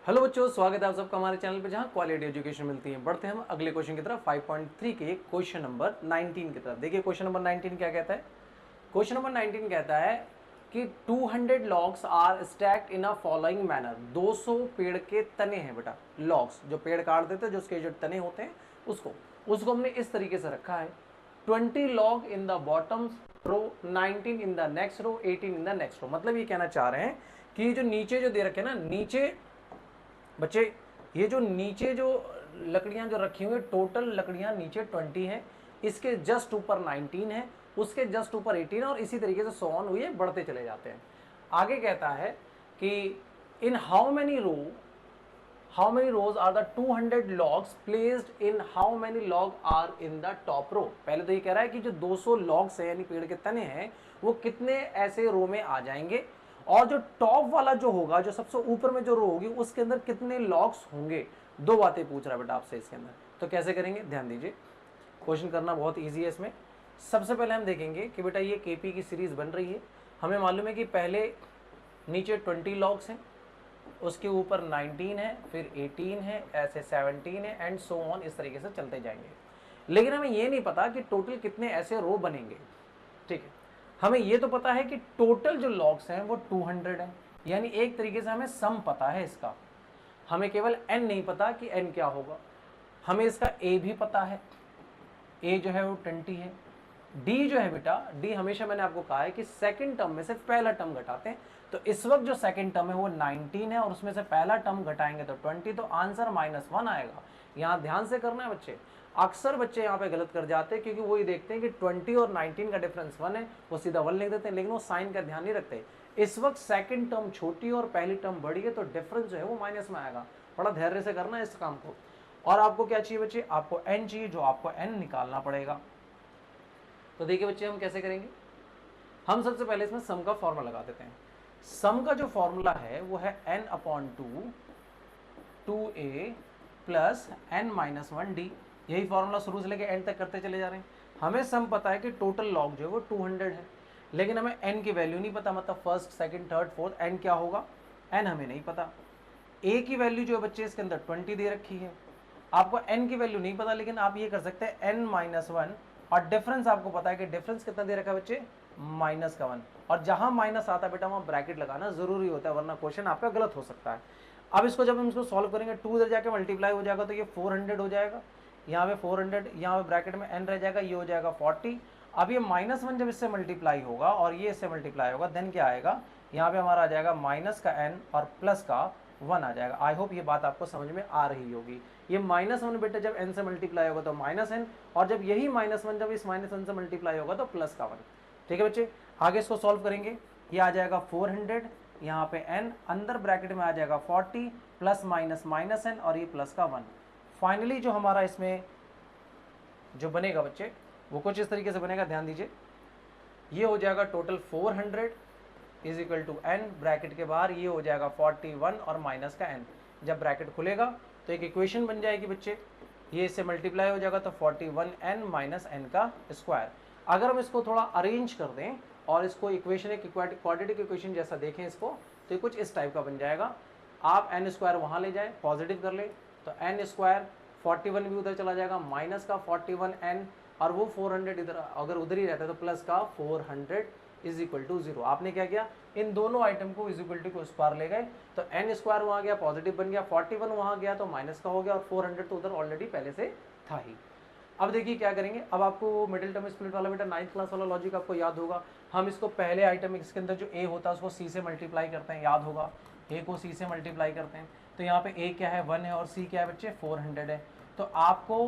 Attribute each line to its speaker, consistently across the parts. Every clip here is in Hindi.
Speaker 1: हेलो बच्चों, स्वागत है आप सबका हमारे चैनल पर जहां क्वालिटी एजुकेशन मिलती है। बढ़ते हैं हम अगले क्वेश्चन की तरफ 5.3 के क्वेश्चन नंबर 19 की तरफ। देखिए क्वेश्चन नंबर 19 क्या कहता है। क्वेश्चन नंबर 19 कहता है कि 200 logs are stacked in a following manner. 200 पेड़ के तने हैं बेटा, लॉग्स जो पेड़ काट देते हैं, जो उसके जो तने होते हैं उसको हमने इस तरीके से रखा है। 20 log in the bottom row, 19 in the next row, 18 in the next row. मतलब ये कहना चाह रहे हैं कि जो नीचे जो दे रखे ना, नीचे बच्चे ये जो नीचे जो लकड़ियां जो रखी हुई है, टोटल लकड़ियां नीचे 20 है, इसके जस्ट ऊपर 19 है, उसके जस्ट ऊपर 18 और इसी तरीके से सो ऑन हुए बढ़ते चले जाते हैं। आगे कहता है कि in how many rows are the 200 logs placed in how many log are in the top row. पहले तो ये कह रहा है कि जो 200 लॉग्स है यानी पेड़ के तने हैं वो कितने ऐसे रो में आ जाएंगे, और जो टॉप वाला जो होगा, जो सबसे ऊपर में जो रो होगी, उसके अंदर कितने लॉग्स होंगे। दो बातें पूछ रहा है बेटा आपसे इसके अंदर। तो कैसे करेंगे, ध्यान दीजिए। क्वेश्चन करना बहुत इजी है इसमें। सबसे पहले हम देखेंगे कि बेटा ये केपी की सीरीज बन रही है। हमें मालूम है कि पहले नीचे 20 लॉग्स हैं, उसके ऊपर 19 है, फिर 18 है, ऐसे 17 है एंड सो ऑन, इस तरीके से चलते जाएंगे। लेकिन हमें ये नहीं पता कि टोटल कितने ऐसे रो बनेंगे। ठीक है, हमें ये तो पता है कि टोटल जो लॉग्स हैं वो 200 है, यानी एक तरीके से हमें सम पता है इसका। हमें केवल n नहीं पता कि n क्या होगा। हमें इसका a भी पता है, a जो है वो 20 है। d जो है बेटा, d हमेशा मैंने आपको कहा है कि सेकंड टर्म में से पहला टर्म घटाते हैं। तो इस वक्त जो सेकंड टर्म है वो 19 है और उसमें से पहला टर्म घटाएंगे तो 20, तो आंसर -1 आएगा। यहाँ ध्यान से करना है बच्चे। अक्सर बच्चे यहाँ पे गलत कर जाते हैं क्योंकि वो ये देखते हैं कि 20 और 19 का डिफरेंस 1 है, वो सीधा 1 लिख देते हैं, लेकिन वो साइन का ध्यान नहीं रखते। इस वक्त सेकंड टर्म छोटी और पहली टर्म बड़ी है, तो डिफरेंस जो है वो माइनस में आएगा। बड़ा धैर्य से करना है इस काम को। और आपको क्या चाहिए बच्चे, आपको n चाहिए, जो आपको n निकालना पड़ेगा। तो देखिए बच्चे हम कैसे करेंगे। हम सबसे पहले इसमें सम का फॉर्मूला लगा देते हैं। सम का जो फॉर्मूला है वो है n/2 2a प्लस n-1d। यही फॉर्मूला शुरू से लेके एंड तक करते चले जा रहे हैं। हमें सम पता है कि टोटल लॉग जो है वो 200 है, लेकिन हमें n की वैल्यू नहीं पता, मतलब first second third fourth n क्या होगा, n हमें नहीं पता। a की वैल्यू जो है बच्चे इसके अंदर 20 दे रखी है। आपको n की वैल्यू नहीं पता, लेकिन आप ये कर सकते हैं n-1, और डिफरेंस आपको पता है कि डिफरेंस कितना दे रखा है बच्चे, -1। और जहां माइनस आता है बेटा वहां ब्रैकेट लगाना जरूरी होता है, वरना क्वेश्चन आपका गलत हो सकता है। अब इसको जब हम इसको सॉल्व करेंगे, 2 इधर जाके मल्टीप्लाई हो जाएगा तो ये 400 हो जाएगा। यहाँ पे 400, यहाँ पे ब्रैकेट में n रह जाएगा, ये हो जाएगा 40। अब ये -1 जब इससे मल्टीप्लाई होगा और ये इससे मल्टीप्लाई होगा, देन क्या आएगा, यहाँ पे हमारा आ जाएगा माइनस का n और प्लस का 1 आ जाएगा। आई होप ये बात आपको समझ में आ रही होगी। ये -1 बेटा जब n से मल्टीप्लाई होगा तो -n, और जब यही -1 जब इस -1 से मल्टीप्लाई होगा तो प्लस का 1। ठीक है बच्चे, आगे इसको सॉल्व करेंगे। ये आ जाएगा 400, यहाँ पे n अंदर ब्रैकेट में आ जाएगा 40 प्लस माइनस -n और ये प्लस का 1। फाइनली जो हमारा इसमें जो बनेगा बच्चे वो कुछ इस तरीके से बनेगा, ध्यान दीजिए। ये हो जाएगा total 400 is equal to n, bracket के बाहर ये हो जाएगा 41 और माइनस का n। जब ब्रैकेट खुलेगा तो एक इक्वेशन बन जाएगी बच्चे, ये इससे मल्टीप्लाई हो जाएगा तो 41n माइनस n का स्क्वायर। अगर हम इसको थोड़ा अरेंज कर दें और इसको इक्वेशन एक क्वाड्रेटिक इक्वेशन जैसा देखें इसको, तो ये कुछ इस टाइप का बन जाएगा। आप n स्क्वायर वहाँ ले जाएं, पॉजिटिव कर ले तो n स्क्वायर, 41 भी उधर चला जाएगा, माइनस का 41n, और वो 400 इधर अगर उधर ही रहता है तो प्लस का 400 इज इक्वल टू 0। आपने क्या किया, इन दोनों आइटम को इज इक्वल टू को उस पार ले गए, तो n स्क्वायर वहाँ गया पॉजिटिव बन गया, 41 वहाँ गया तो माइनस का हो गया, और 400 तो उधर ऑलरेडी पहले से था ही। अब देखिए क्या करेंगे। अब आपको मिडिल टर्म स्प्लिट वाला बेटा 9th क्लास वाला लॉजिक आपको याद होगा। हम इसको पहले आइटम इसके अंदर जो a होता है उसको c से मल्टीप्लाई करते हैं, याद होगा, a को c से मल्टीप्लाई करते हैं। तो यहाँ पे a क्या है 1 है और c क्या है बच्चे 400 है। तो आपको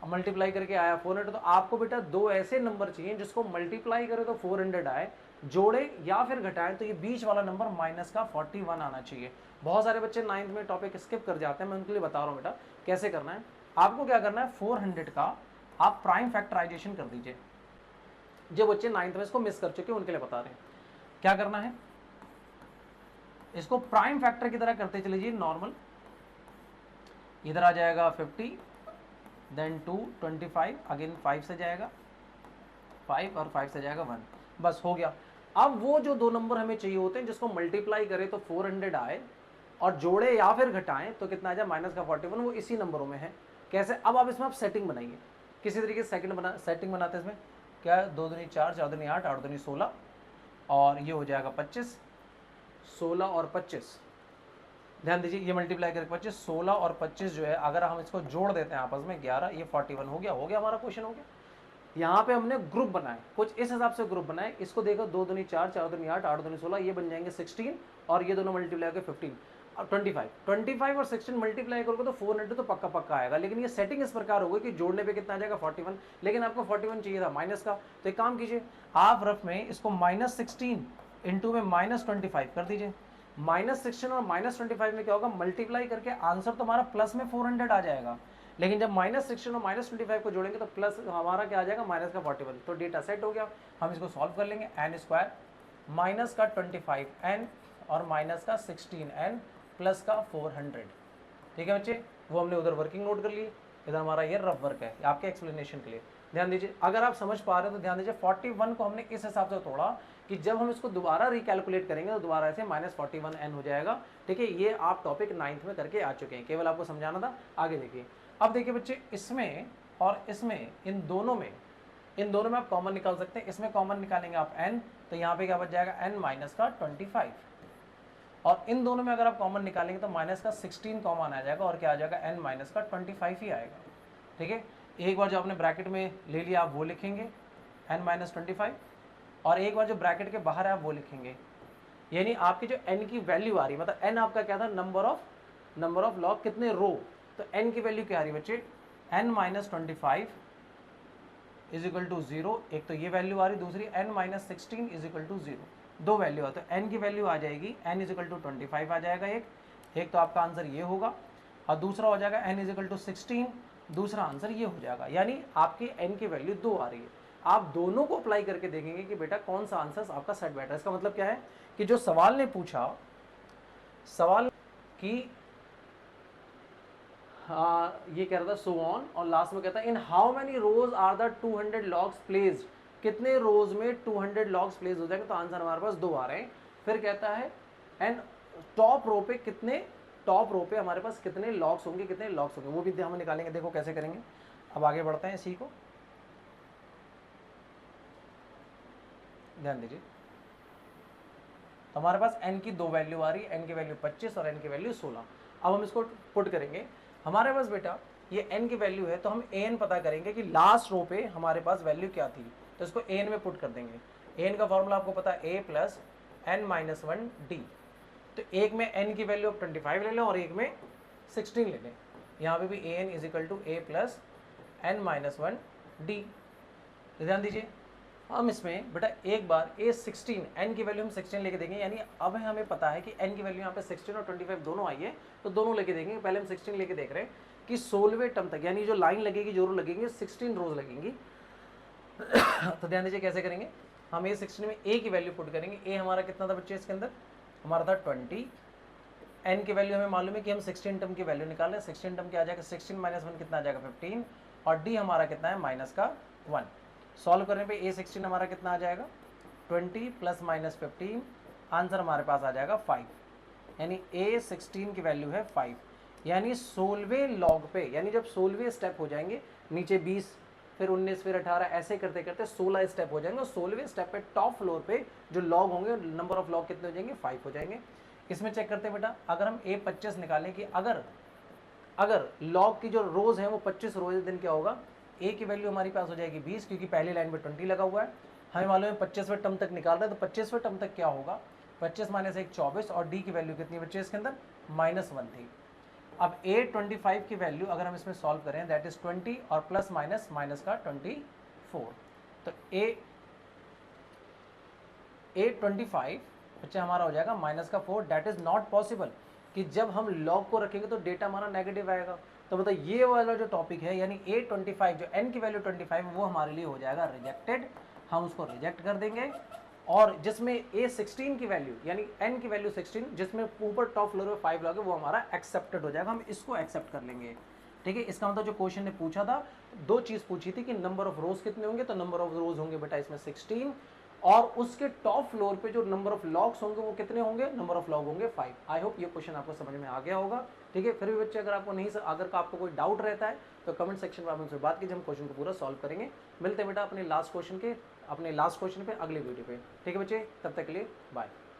Speaker 1: मल्टीप्लाई करके आया 400, तो आपको बेटा दो ऐसे नंबर चाहिए जिसको मल्टीप्लाई करे तो 400 आए, जोड़े या फिर घटाएं तो ये बीच वाला नंबर माइनस का 41 आना चाहिए। बहुत सारे बच्चे 9th में टॉपिक स्किप कर जाते हैं, मैं उनके लिए बता रहा हूँ बेटा कैसे करना है। आपको क्या करना है, 400 का आप प्राइम फैक्टराइजेशन कर दीजिए। जो बच्चे 9th में इसको मिस कर चुके हैं उनके लिए बता रहे हैं क्या करना है। इसको प्राइम फैक्टर की तरह करते चले जाइए नॉर्मल। इधर आ जाएगा 50, देन 2 25, अगेन 5 से जाएगा 5 और 5 से जाएगा 1, बस हो गया। अब वो जो दो नंबर हमें चाहिए होते हैं जिसको मल्टीप्लाई करें तो 400 आए, और जोड़े या फिर घटाएं तो कितना आ जाए माइनस का 41, वो इसी नंबरों में है। कैसे, अब आप इसमें आप सेटिंग बनाइए किसी तरीके से सेटिंग बनाते हैं इसमें। क्या 2 दूनी 4, 4 दूनी 8, 8 दूनी 16 और ये हो जाएगा 25, 16 और 25, ध्यान दीजिए ये मल्टीप्लाई करके 25, 16 और 25 जो है अगर हम इसको जोड़ देते हैं आपस में 11, ये 41 हो गया हमारा क्वेश्चन हो गया। यहाँ पे हमने ग्रुप बनाए, कुछ इस हिसाब से ग्रुप बनाए, इसको देखो 2 दूनी 4, 4 दूनी 8, 8 दूनी 16, ये बन जाएंगे 16 और ये दोनों मल्टीप्लाई करके 15 और 25 और 16 मल्टीप्लाई करोगे तो 400 तो पक्का आएगा। लेकिन ये सेटिंग इस प्रकार होगी कि जोड़ने पे कितना आ जाएगा 41, लेकिन आपको 41 चाहिए था माइनस का, तो एक काम कीजिए आप रफ में इसको -16 इंटू में -25 कर दीजिए। -16 और -25 में क्या होगा, मल्टीप्लाई करके आंसर तो हमारा प्लस में 400 आ जाएगा, लेकिन जब -16 और -25 को जोड़ेंगे तो प्लस हमारा क्या आ जाएगा माइनस का 41। तो डेटा सेट हो गया। हम इसको सॉल्व कर लेंगे, n स्क्वायर माइनस का 25n और माइनस का 16n प्लस का 400। ठीक है बच्चे, वो हमने उधर वर्किंग नोट कर लिए, इधर हमारा ये रफ वर्क है आपके एक्सप्लेनेशन के लिए। ध्यान दीजिए, अगर आप समझ पा रहे हो तो ध्यान दीजिए 41 को हमने इस हिसाब से तोड़ा कि जब हम इसको दोबारा रिकैलकुलेट करेंगे तो दोबारा ऐसे -41n हो जाएगा। ठीक है, ये आप टॉपिक 9th में करके आ चुके हैं, केवल आपको समझाना था। आगे देखिए, अब देखिए बच्चे, इसमें और इसमें इन दोनों में आप कॉमन निकाल सकते हैं। इसमें कॉमन निकालेंगे आप n, तो यहाँ पे क्या बच जाएगा n माइनस का 25, और इन दोनों में अगर आप कॉमन निकालेंगे तो माइनस का 16 कॉमन आ जाएगा और क्या आ जाएगा n माइनस का 25 ही आएगा। ठीक है, एक बार जो आपने ब्रैकेट में ले लिया आप वो लिखेंगे n माइनस 25, और एक बार जो ब्रैकेट के बाहर है आप वो लिखेंगे। यानी आपकी जो n की वैल्यू आ रही है, मतलब n आपका क्या था, नंबर ऑफ लॉग कितने रो, तो n की वैल्यू क्या आ रही है बच्चे, n minus 25 is equal to 0। एक तो ये वैल्यू आ रही, दूसरी n minus 16 is equal to 0। दो वैल्यू है तो n की वैल्यू आ जाएगी n इज इक्वल टू 25 आ जाएगा एक तो आपका आंसर ये होगा, और दूसरा हो जाएगा n इज इक्वल टू 16, दूसरा आंसर ये हो जाएगा। यानी आपकी n की वैल्यू 2 आ रही है। आप दोनों को अप्लाई करके देखेंगे कि बेटा कौन सा आंसर आपका सेट बैठा है। इसका मतलब क्या है कि जो सवाल ने पूछा, सवाल की ये कह रहा था सो ऑन, और लास्ट में कहता है in how many rows are the 200 logs placed, कितने रोज में 200 लॉग्स प्लेस हो जाएंगे, तो आंसर हमारे पास 2 आ रहे हैं। फिर कहता है एंड टॉप रो पे हमारे पास कितने लॉग्स होंगे, वो भी हम निकालेंगे। देखो कैसे करेंगे, अब आगे बढ़ते हैं इसी को, ध्यान दीजिए। तो हमारे पास n की 2 वैल्यू आ रही है, n की वैल्यू 25 और n की वैल्यू 16। अब हम इसको पुट करेंगे। हमारे पास बेटा ये n की वैल्यू है, तो हम an पता करेंगे कि लास्ट रो पे हमारे पास वैल्यू क्या थी, तो इसको an में पुट कर देंगे। an का फॉर्मूला आपको पता है a plus n minus 1 d। तो एक में n की वैल्यू आप 25 ले लें और एक में 16 ले लें। यहाँ पे भी an is equal to a plus n minus 1 d। ध्यान दीजिए, हम इसमें बेटा एक बार a16 n की वैल्यू हम 16 लेके देंगे, यानी अब हमें पता है कि n की वैल्यू यहाँ पे 16 और 25 दोनों आई है, तो दोनों लेके देखेंगे। पहले हम 16 लेके देख रहे हैं कि 16वें टर्म तक, यानी जो लाइन लगेगी, जो रो लगेंगे, 16 रोज लगेंगी। तो ध्यान दीजिए कैसे करेंगे, हम a16 में a की वैल्यू पुट करेंगे। a हमारा कितना था बच्चे, इसके अंदर हमारा था 20, n की वैल्यू हमें मालूम है कि हम 16 टर्म की वैल्यू निकाल रहे हैं। 16 टर्म क्या आ जाएगा, 16 माइनस 1 कितना आ जाएगा 15, और d हमारा कितना है माइनस का 1। सॉल्व करने पे a16 हमारा कितना आ जाएगा 20 प्लस माइनस 15, आंसर हमारे पास आ जाएगा 5, यानी a16 की वैल्यू है 5। यानी 16वें लॉग पे, यानी जब 16वें स्टेप हो जाएंगे, नीचे 20 फिर 19 फिर 18 ऐसे करते करते 16 स्टेप हो जाएंगे, और 16वें स्टेप पे टॉप फ्लोर पे जो लॉग होंगे, नंबर ऑफ लॉग कितने हो जाएंगे 5 हो जाएंगे। इसमें चेक करते हैं बेटा, अगर हम a25 निकालें कि अगर लॉग की जो रोज है वो 25 रोज दिन क्या होगा, a की वैल्यू हमारी पास हो जाएगी 20, क्योंकि पहली लाइन में 20 लगा हुआ है। हमें मालूम है 25वें टर्म तक निकाल रहे हैं, तो 25वें टर्म तक क्या होगा, 25 माइनस 1 24, और d की वैल्यू कितनी बच्चे इसके अंदर -1 थी। अब a25 की वैल्यू अगर हम इसमें सॉल्व करें, दैट इज 20 और प्लस माइनस का 24, तो a25 बच्चे हमारा हो जाएगा -4। दैट इज नॉट पॉसिबल कि जब हम लॉग को रखेंगे तो डेटा हमारा नेगेटिव आएगा। तो मतलब ये वाला जो टॉपिक है, यानी a25 जो n की वैल्यू 25 है, वो हमारे लिए हो जाएगा रिजेक्टेड। हम उसको रिजेक्ट कर देंगे, और जिसमें a16 की वैल्यू यानी n की वैल्यू 16, जिसमें ऊपर टॉप फ्लोर में 5 लॉग है, वो हमारा एक्सेप्टेड हो जाएगा। हम इसको एक्सेप्ट कर लेंगे। ठीक है, इसका मतलब जो क्वेश्चन ने पूछा था, 2 चीज़ पूछी थी कि नंबर ऑफ रोज कितने होंगे, तो नंबर ऑफ रोज होंगे बेटा इसमें 16, और उसके टॉप फ्लोर पे जो नंबर ऑफ लॉक्स होंगे वो कितने होंगे, नंबर ऑफ लॉग होंगे 5। आई होप ये क्वेश्चन आपको समझ में आ गया होगा। ठीक है, फिर भी बच्चे अगर आपको नहीं, अगर आपको कोई डाउट रहता है तो कमेंट सेक्शन में आप हमसे बात कीजिए, हम क्वेश्चन को पूरा सॉल्व करेंगे। मिलते हैं बेटा अपने लास्ट क्वेश्चन पे अगले वीडियो पे। ठीक है बच्चे, तब तक के लिए बाय।